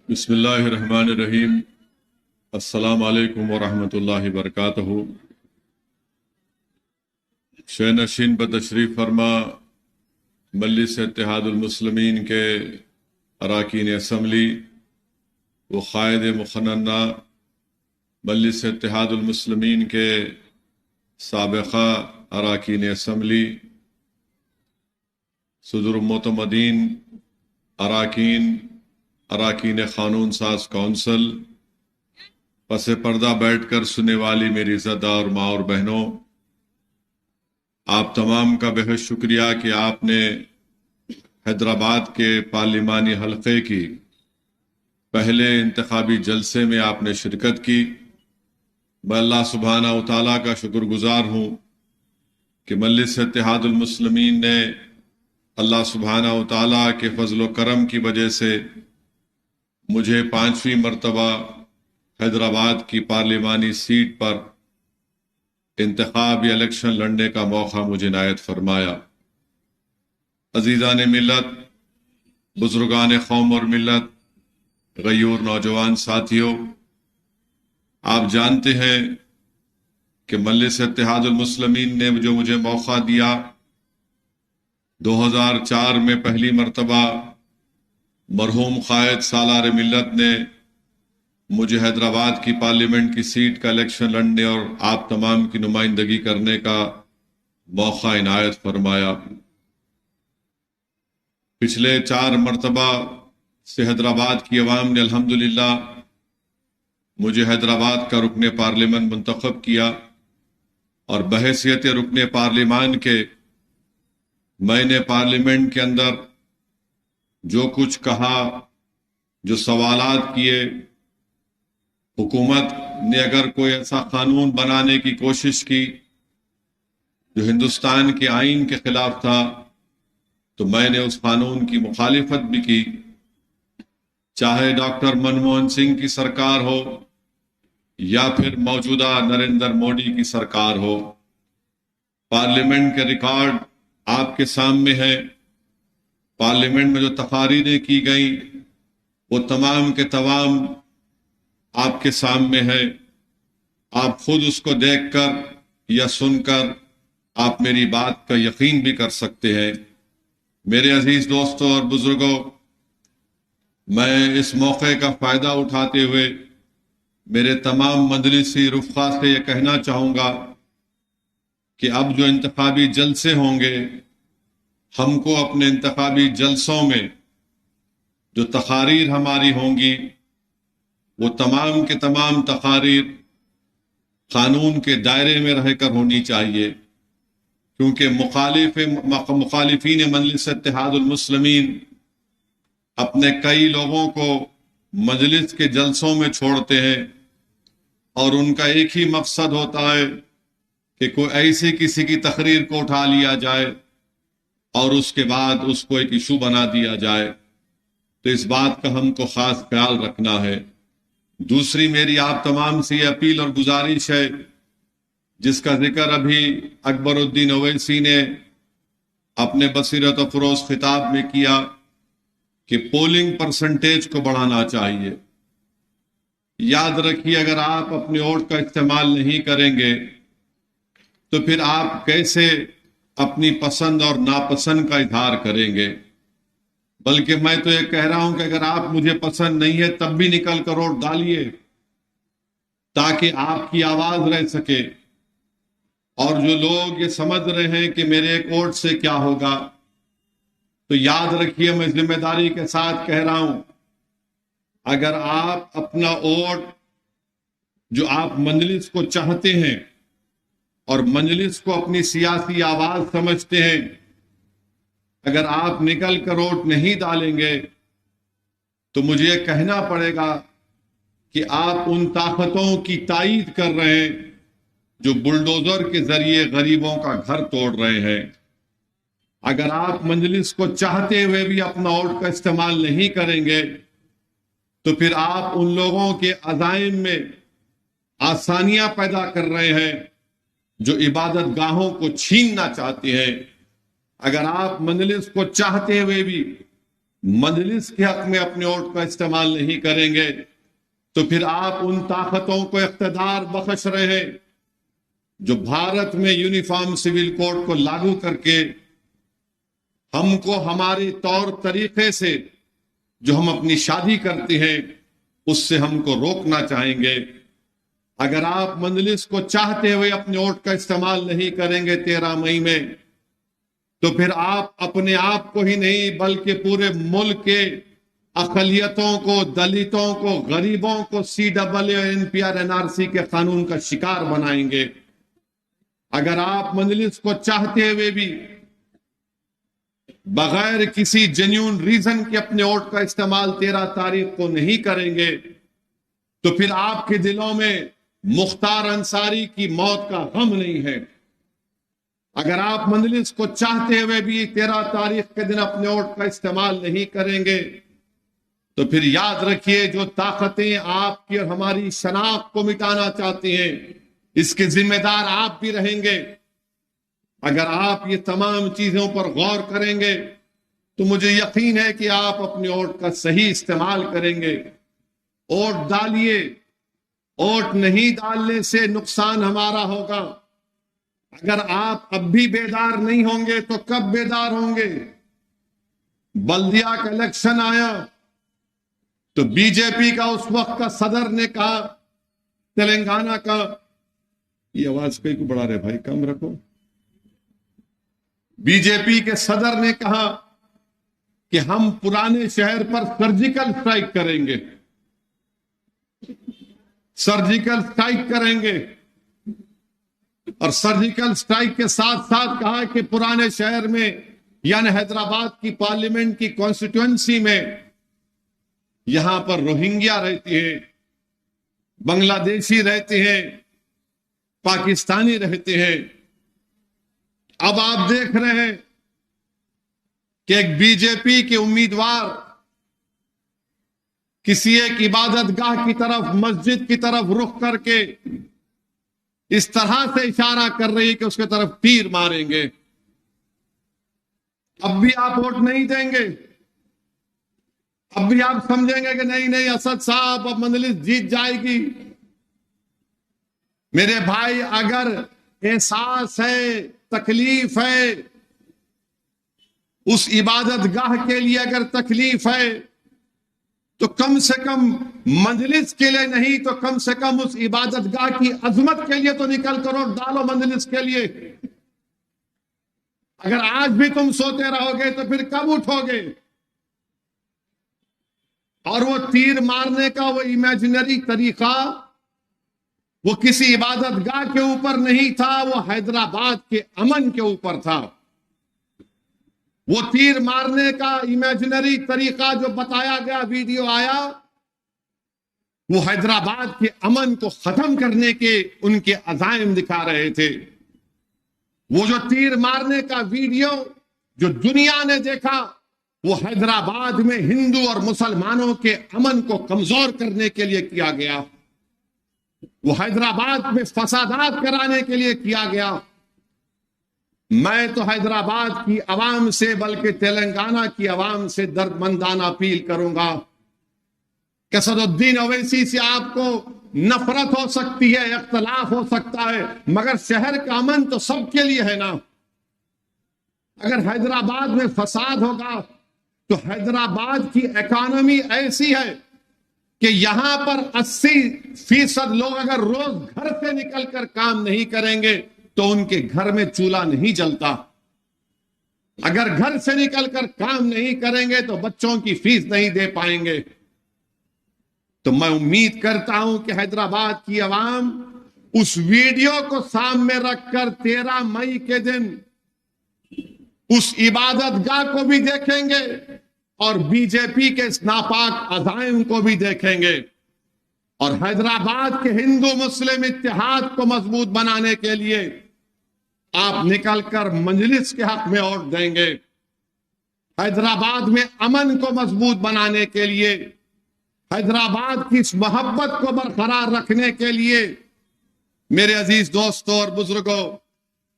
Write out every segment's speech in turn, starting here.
بسم اللہ الرحمن الرحیم۔ السلام علیکم ورحمۃ اللہ وبرکاتہ۔ شہ نشین بتشریف فرما مجلس اتحاد المسلمین کے اراکین اسمبلی و قائد مقننہ مجلس اتحاد المسلمین کے سابقہ اراکین اسمبلی، صدر معتمدین، اراکین قانون ساز کونسل، پس پردہ بیٹھ کر سننے والی میری عزتدار ماں اور بہنوں، آپ تمام کا بہت شکریہ کہ آپ نے حیدرآباد کے پارلیمانی حلقے کی پہلے انتخابی جلسے میں آپ نے شرکت کی۔ میں اللہ سبحانہ و تعالیٰ کا شکر گزار ہوں کہ مجلس اتحاد المسلمین نے اللہ سبحانہ و تعالیٰ کے فضل و کرم کی وجہ سے مجھے 5ویں مرتبہ حیدرآباد کی پارلیمانی سیٹ پر انتخاب یا الیکشن لڑنے کا موقع مجھے عنایت فرمایا۔ عزیزان ملت، بزرگان قوم اور ملت، غیور نوجوان ساتھیوں، آپ جانتے ہیں کہ مجلس اتحاد المسلمین نے جو مجھے موقع دیا، 2004 میں پہلی مرتبہ مرحوم قائد سالار ملت نے مجھے حیدرآباد کی پارلیمنٹ کی سیٹ کا الیکشن لڑنے اور آپ تمام کی نمائندگی کرنے کا موقع عنایت فرمایا۔ پچھلے 4 مرتبہ سے حیدرآباد کی عوام نے الحمدللہ مجھے حیدرآباد کا رکن پارلیمان منتخب کیا، اور بحیثیت رکن پارلیمان کے میں نے پارلیمنٹ کے اندر جو کچھ کہا، جو سوالات کیے، حکومت نے اگر کوئی ایسا قانون بنانے کی کوشش کی جو ہندوستان کے آئین کے خلاف تھا تو میں نے اس قانون کی مخالفت بھی کی، چاہے ڈاکٹر منموہن سنگھ کی سرکار ہو یا پھر موجودہ نریندر مودی کی سرکار ہو۔ پارلیمنٹ کے ریکارڈ آپ کے سامنے ہے۔ پارلیمنٹ میں جو تقاریریں کی گئیں وہ تمام کے تمام آپ کے سامنے ہے۔ آپ خود اس کو دیکھ کر یا سن کر آپ میری بات کا یقین بھی کر سکتے ہیں۔ میرے عزیز دوستوں اور بزرگوں، میں اس موقع کا فائدہ اٹھاتے ہوئے میرے تمام مجلسی رفقا سے یہ کہنا چاہوں گا کہ اب جو انتخابی جلسے ہوں گے، ہم کو اپنے انتخابی جلسوں میں جو تقاریر ہماری ہوں گی وہ تمام کے تمام تقاریر قانون کے دائرے میں رہ کر ہونی چاہیے، کیونکہ مخالفین مجلس اتحاد المسلمین اپنے کئی لوگوں کو مجلس کے جلسوں میں چھوڑتے ہیں، اور ان کا ایک ہی مقصد ہوتا ہے کہ کوئی ایسی کسی کی تقریر کو اٹھا لیا جائے اور اس کے بعد اس کو ایک ایشو بنا دیا جائے۔ تو اس بات کا ہم کو خاص خیال رکھنا ہے۔ دوسری میری آپ تمام سے یہ اپیل اور گزارش ہے، جس کا ذکر ابھی اکبر الدین اویسی نے اپنے بصیرت افروز خطاب میں کیا کہ پولنگ پرسنٹیج کو بڑھانا چاہیے۔ یاد رکھیے، اگر آپ اپنے ووٹ کا استعمال نہیں کریں گے تو پھر آپ کیسے اپنی پسند اور ناپسند کا اظہار کریں گے؟ بلکہ میں تو یہ کہہ رہا ہوں کہ اگر آپ مجھے پسند نہیں ہے تب بھی نکل کر ووٹ ڈالیے، تاکہ آپ کی آواز رہ سکے۔ اور جو لوگ یہ سمجھ رہے ہیں کہ میرے ایک ووٹ سے کیا ہوگا، تو یاد رکھیے، میں ذمہ داری کے ساتھ کہہ رہا ہوں، اگر آپ اپنا ووٹ جو آپ مجلس کو چاہتے ہیں اور مجلس کو اپنی سیاسی آواز سمجھتے ہیں، اگر آپ نکل کر ووٹ نہیں ڈالیں گے تو مجھے یہ کہنا پڑے گا کہ آپ ان طاقتوں کی تائید کر رہے ہیں جو بلڈوزر کے ذریعے غریبوں کا گھر توڑ رہے ہیں. اگر آپ مجلس کو چاہتے ہوئے بھی اپنا ووٹ کا استعمال نہیں کریں گے تو پھر آپ ان لوگوں کے عزائم میں آسانیاں پیدا کر رہے ہیں جو عبادت گاہوں کو چھیننا چاہتے ہیں. اگر آپ مجلس کو چاہتے ہوئے بھی مجلس کے حق میں اپنے ووٹ کا استعمال نہیں کریں گے تو پھر آپ ان طاقتوں کو اقتدار بخش رہے ہیں جو بھارت میں یونیفارم سول کوڈ کو لاگو کر کے ہم کو ہمارے طور طریقے سے جو ہم اپنی شادی کرتے ہیں اس سے ہم کو روکنا چاہیں گے. اگر آپ مجلس کو چاہتے ہوئے اپنے ووٹ کا استعمال نہیں کریں گے 13 مئی میں تو پھر آپ اپنے آپ کو ہی نہیں بلکہ پورے ملک کے اقلیتوں کو، دلتوں کو، غریبوں کو CAA، NPR، NRC کے قانون کا شکار بنائیں گے. اگر آپ مجلس کو چاہتے ہوئے بھی بغیر کسی جینیون ریزن کے اپنے ووٹ کا استعمال 13 تاریخ کو نہیں کریں گے تو پھر آپ کے دلوں میں مختار انصاری کی موت کا غم نہیں ہے. اگر آپ مجلس کو چاہتے ہوئے بھی 13 تاریخ کے دن اپنے ووٹ کا استعمال نہیں کریں گے تو پھر یاد رکھیے جو طاقتیں آپ کی اور ہماری شناخت کو مٹانا چاہتی ہیں اس کے ذمہ دار آپ بھی رہیں گے. اگر آپ یہ تمام چیزوں پر غور کریں گے تو مجھے یقین ہے کہ آپ اپنے ووٹ کا صحیح استعمال کریں گے. ووٹ ڈالیے، ووٹ نہیں ڈالنے سے نقصان ہمارا ہوگا. اگر آپ اب بھی بیدار نہیں ہوں گے تو کب بیدار ہوں گے؟ بلدیہ کا الیکشن آیا تو BJP کا اس وقت کا صدر نے کہا، تلنگانہ کا، یہ آواز کہیں کو بڑھا رہے بھائی، کم رکھو. BJP کے صدر نے کہا کہ ہم پرانے شہر پر سرجیکل سٹرائک کریں گے، سرجیکل سٹرائک کریں گے. اور سرجیکل سٹرائک کے ساتھ ساتھ کہا کہ پرانے شہر میں یعنی حیدرآباد کی پارلیمنٹ کی کانسٹیٹوئنسی میں یہاں پر روہنگیا رہتی ہیں، بنگلہ دیشی رہتے ہیں، پاکستانی رہتے ہیں. اب آپ دیکھ رہے ہیں کہ ایک BJP کے امیدوار کسی ایک عبادت گاہ کی طرف، مسجد کی طرف رخ کر کے اس طرح سے اشارہ کر رہی ہے کہ اس کے طرف تیر ماریں گے. اب بھی آپ ووٹ نہیں دیں گے؟ اب بھی آپ سمجھیں گے کہ نہیں اسد صاحب اب مجلس جیت جائے گی؟ میرے بھائی، اگر احساس ہے، تکلیف ہے، اس عبادت گاہ کے لیے اگر تکلیف ہے تو کم سے کم مجلس کے لیے نہیں تو کم سے کم اس عبادت گاہ کی عظمت کے لیے تو نکل کر ووٹ ڈالو مجلس کے لیے. اگر آج بھی تم سوتے رہو گے تو پھر کب اٹھو گے؟ اور وہ تیر مارنے کا وہ امیجنری طریقہ وہ کسی عبادت گاہ کے اوپر نہیں تھا، وہ حیدرآباد کے امن کے اوپر تھا. وہ تیر مارنے کا امیجنری طریقہ جو بتایا گیا، ویڈیو آیا، وہ حیدرآباد کے امن کو ختم کرنے کے ان کے عزائم دکھا رہے تھے. وہ جو تیر مارنے کا ویڈیو جو دنیا نے دیکھا وہ حیدرآباد میں ہندو اور مسلمانوں کے امن کو کمزور کرنے کے لیے کیا گیا، وہ حیدرآباد میں فسادات کرانے کے لیے کیا گیا. میں تو حیدرآباد کی عوام سے بلکہ تلنگانہ کی عوام سے دردمندانہ اپیل کروں گا کہ اسد الدین اویسی سے آپ کو نفرت ہو سکتی ہے، اختلاف ہو سکتا ہے، مگر شہر کا امن تو سب کے لیے ہے نا. اگر حیدرآباد میں فساد ہوگا تو حیدرآباد کی اکانومی ایسی ہے کہ یہاں پر 80% لوگ اگر روز گھر سے نکل کر کام نہیں کریں گے تو ان کے گھر میں چولہا نہیں جلتا. اگر گھر سے نکل کر کام نہیں کریں گے تو بچوں کی فیس نہیں دے پائیں گے. تو میں امید کرتا ہوں کہ حیدرآباد کی عوام اس ویڈیو کو سامنے رکھ کر 13 مئی کے دن اس عبادت گاہ کو بھی دیکھیں گے اور BJP کے اس ناپاک عزائم کو بھی دیکھیں گے. اور حیدرآباد کے ہندو مسلم اتحاد کو مضبوط بنانے کے لیے آپ نکل کر مجلس کے حق میں ووٹ دیں گے. حیدرآباد میں امن کو مضبوط بنانے کے لیے، حیدرآباد کی اس محبت کو برقرار رکھنے کے لیے میرے عزیز دوستوں اور بزرگوں،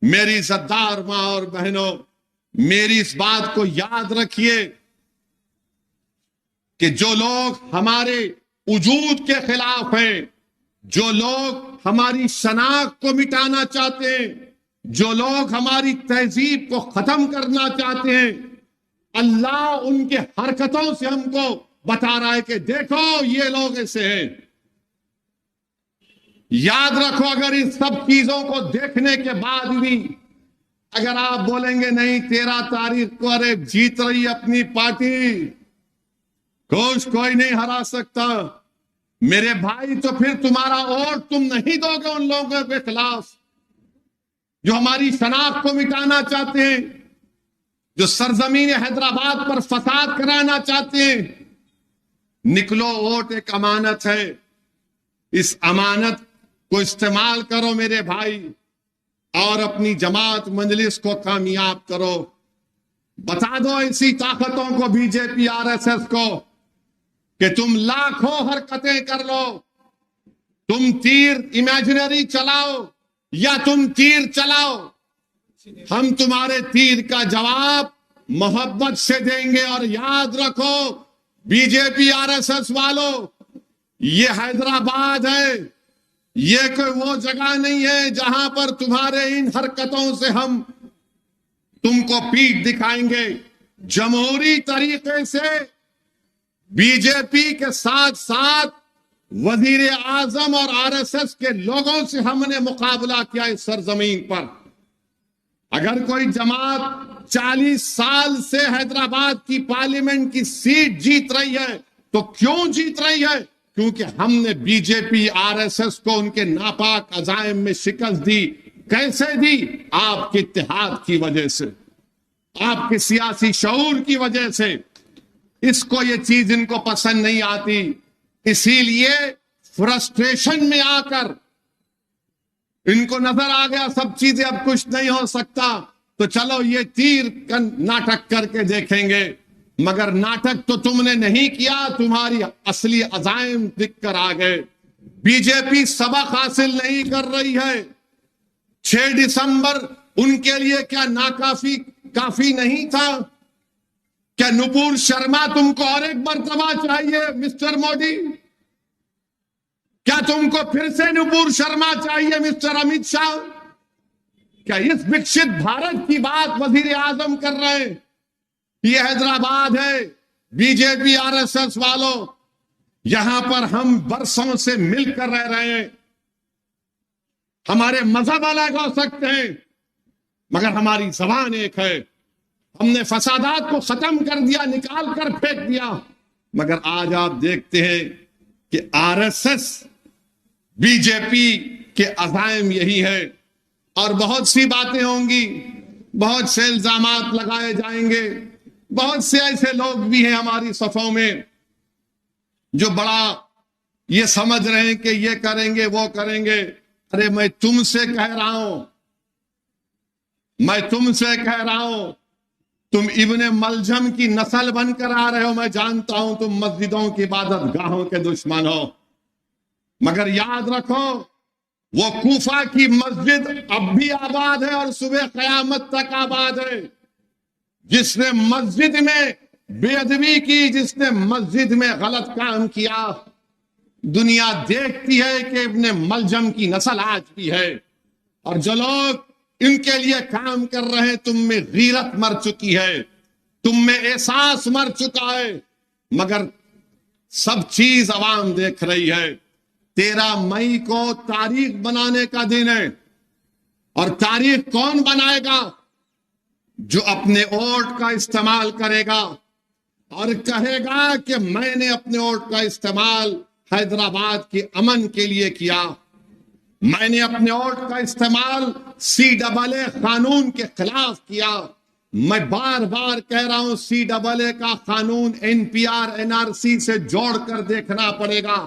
میری عزتدار ماں اور بہنوں، میری اس بات کو یاد رکھیے کہ جو لوگ ہمارے وجود کے خلاف ہیں، جو لوگ ہماری شناخت کو مٹانا چاہتے ہیں، جو لوگ ہماری تہذیب کو ختم کرنا چاہتے ہیں، اللہ ان کے حرکتوں سے ہم کو بتا رہا ہے کہ دیکھو یہ لوگ ایسے ہیں. یاد رکھو، اگر ان سب چیزوں کو دیکھنے کے بعد بھی اگر آپ بولیں گے نہیں 13 تاریخ کو ارے جیت رہی اپنی پارٹی، کوئی نہیں ہرا سکتا، میرے بھائی تو پھر تمہارا ووٹ تم نہیں دو گے ان لوگوں کے خلاف جو ہماری شناخت کو مٹانا چاہتے ہیں، جو سرزمین حیدرآباد پر فساد کرانا چاہتے ہیں. نکلو، ووٹ ایک امانت ہے، اس امانت کو استعمال کرو میرے بھائی، اور اپنی جماعت مجلس کو کامیاب کرو. بتا دو ایسی طاقتوں کو، بی جے پی RSS کو، کہ تم لاکھوں حرکتیں کر لو، تم تیر امیجنری چلاؤ یا تم تیر چلاؤ، ہم تمہارے تیر کا جواب محبت سے دیں گے. اور یاد رکھو بی جے پی RSS والو، یہ حیدرآباد ہے، یہ کوئی وہ جگہ نہیں ہے جہاں پر تمہارے ان حرکتوں سے ہم تم کو پیٹھ دکھائیں گے. جمہوری طریقے سے بی جے پی کے ساتھ ساتھ وزیر اعظم اور RSS کے لوگوں سے ہم نے مقابلہ کیا اس سرزمین پر. اگر کوئی جماعت 40 سال سے حیدرآباد کی پارلیمنٹ کی سیٹ جیت رہی ہے تو کیوں جیت رہی ہے؟ کیونکہ ہم نے بی جے پی RSS کو ان کے ناپاک عزائم میں شکست دی. کیسے دی؟ آپ کے اتحاد کی وجہ سے، آپ کے سیاسی شعور کی وجہ سے. اس کو یہ چیز ان کو پسند نہیں آتی، اسی لیے فرسٹریشن میں آ کر ان کو نظر آ گیا سب چیزیں اب کچھ نہیں ہو سکتا، تو چلو یہ تیر کا ناٹک کر کے دیکھیں گے. مگر ناٹک تو تم نے نہیں کیا، تمہاری اصلی عزائم دکھ کر آ گئے. بی جے پی سبق حاصل نہیں کر رہی ہے. 6 دسمبر ان کے لیے کیا کافی نہیں تھا؟ کیا نپور شرما تم کو اور ایک مرتبہ چاہیے مسٹر مودی؟ کیا تم کو پھر سے نپور شرما چاہیے مسٹر امت شاہ؟ کیا اس وکست بھارت کی بات وزیر اعظم کر رہے ہیں؟ یہ حیدرآباد ہے. بی جے پی RSS والوں، یہاں پر ہم برسوں سے مل کر رہ رہے ہیں. ہمارے مذہب الگ ہو سکتے ہیں مگر ہماری زبان ایک ہے. ہم نے فسادات کو ختم کر دیا، نکال کر پھینک دیا. مگر آج آپ دیکھتے ہیں کہ RSS بی جے پی کے عزائم یہی ہے. اور بہت سی باتیں ہوں گی، بہت سے الزامات لگائے جائیں گے. بہت سے ایسے لوگ بھی ہیں ہماری صفوں میں جو بڑا یہ سمجھ رہے ہیں کہ یہ کریں گے وہ کریں گے. ارے میں تم سے کہہ رہا ہوں، تم ابن ملجم کی نسل بن کر آ رہے ہو. میں جانتا ہوں تم مسجدوں کی عبادت گاہوں کے دشمن ہو، مگر یاد رکھو وہ کوفہ کی مسجد اب بھی آباد ہے اور صبح قیامت تک آباد ہے. جس نے مسجد میں بے ادبی کی، جس نے مسجد میں غلط کام کیا، دنیا دیکھتی ہے کہ ابن ملجم کی نسل آج بھی ہے. اور جو لوگ ان کے لیے کام کر رہے ہیں، تم میں غیرت مر چکی ہے، تم میں احساس مر چکا ہے. مگر سب چیز عوام دیکھ رہی ہے. 13 مئی کو تاریخ بنانے کا دن ہے، اور تاریخ کون بنائے گا؟ جو اپنے ووٹ کا استعمال کرے گا اور کہے گا کہ میں نے اپنے ووٹ کا استعمال حیدرآباد کے امن کے لیے کیا، میں نے اپنے ووٹ کا استعمال CAA قانون کے خلاف کیا. میں بار بار کہہ رہا ہوں CAA کا قانون NPR NRC سے جوڑ کر دیکھنا پڑے گا.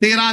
13